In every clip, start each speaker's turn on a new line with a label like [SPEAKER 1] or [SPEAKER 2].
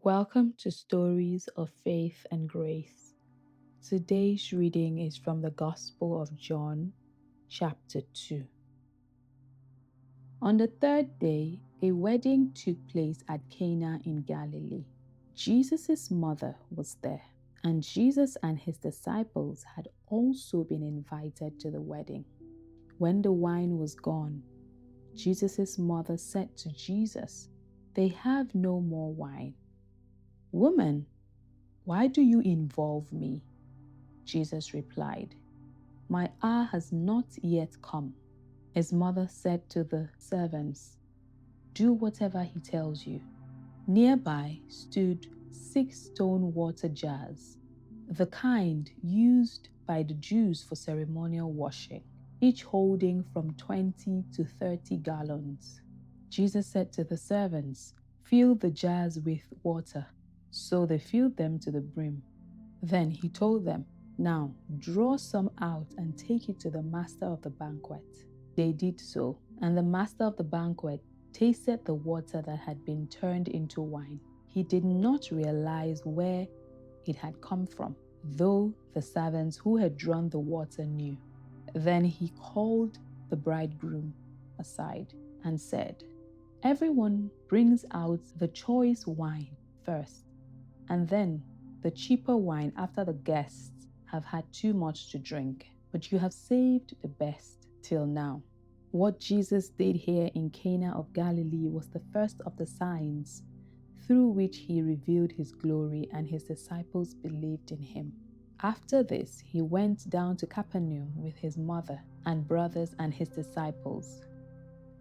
[SPEAKER 1] Welcome to Stories of Faith and Grace. Today's reading is from the Gospel of John, chapter 2. On the third day, a wedding took place at Cana in Galilee. Jesus' mother was there, and Jesus and his disciples had also been invited to the wedding. When the wine was gone, Jesus' mother said to Jesus, "They have no more wine." "Woman, why do you involve me?" Jesus replied, "My hour has not yet come." His mother said to the servants, "Do whatever he tells you." Nearby stood 6 stone water jars, the kind used by the Jews for ceremonial washing, each holding from 20 to 30 gallons. Jesus said to the servants, "Fill the jars with water." So they filled them to the brim. Then he told them, "Now draw some out and take it to the master of the banquet." They did so, and the master of the banquet tasted the water that had been turned into wine. He did not realize where it had come from, though the servants who had drawn the water knew. Then he called the bridegroom aside and said, "Everyone brings out the choice wine first, and then the cheaper wine after the guests have had too much to drink. But you have saved the best till now." What Jesus did here in Cana of Galilee was the first of the signs through which he revealed his glory, and his disciples believed in him. After this, he went down to Capernaum with his mother and brothers and his disciples.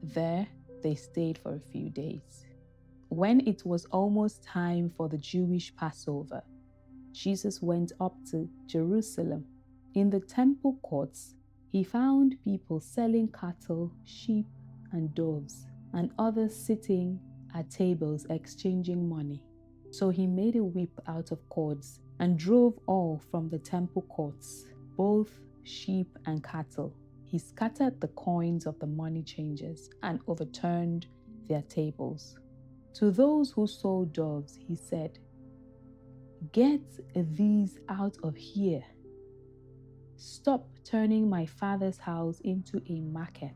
[SPEAKER 1] There they stayed for a few days. When it was almost time for the Jewish Passover, Jesus went up to Jerusalem. In the temple courts, he found people selling cattle, sheep, and doves, and others sitting at tables exchanging money. So he made a whip out of cords and drove all from the temple courts, both sheep and cattle. He scattered the coins of the money changers and overturned their tables. To those who sold doves, he said, "Get these out of here. Stop turning my Father's house into a market."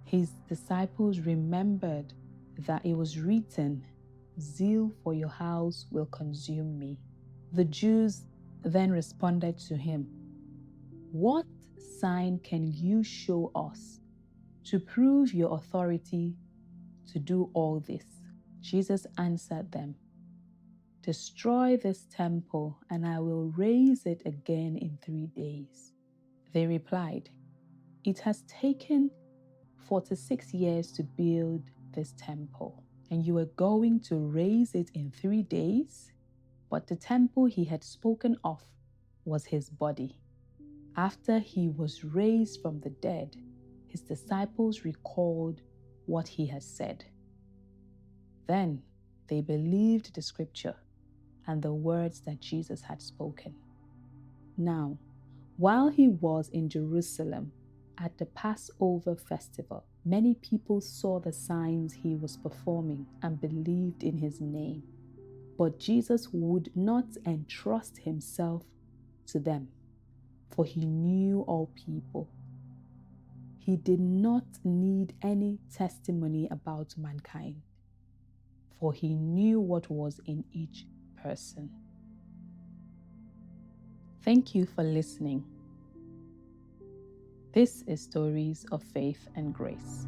[SPEAKER 1] His disciples remembered that it was written, "Zeal for your house will consume me." The Jews then responded to him, "What sign can you show us to prove your authority to do all this?" Jesus answered them, "Destroy this temple, and I will raise it again in 3 days." They replied, "It has taken 46 years to build this temple, and you are going to raise it in 3 days?" But the temple he had spoken of was his body. After he was raised from the dead, his disciples recalled what he had said. Then they believed the scripture and the words that Jesus had spoken. Now, while he was in Jerusalem at the Passover festival, many people saw the signs he was performing and believed in his name. But Jesus would not entrust himself to them, for he knew all people. He did not need any testimony about mankind, for he knew what was in each person. Thank you for listening. This is Stories of Faith and Grace.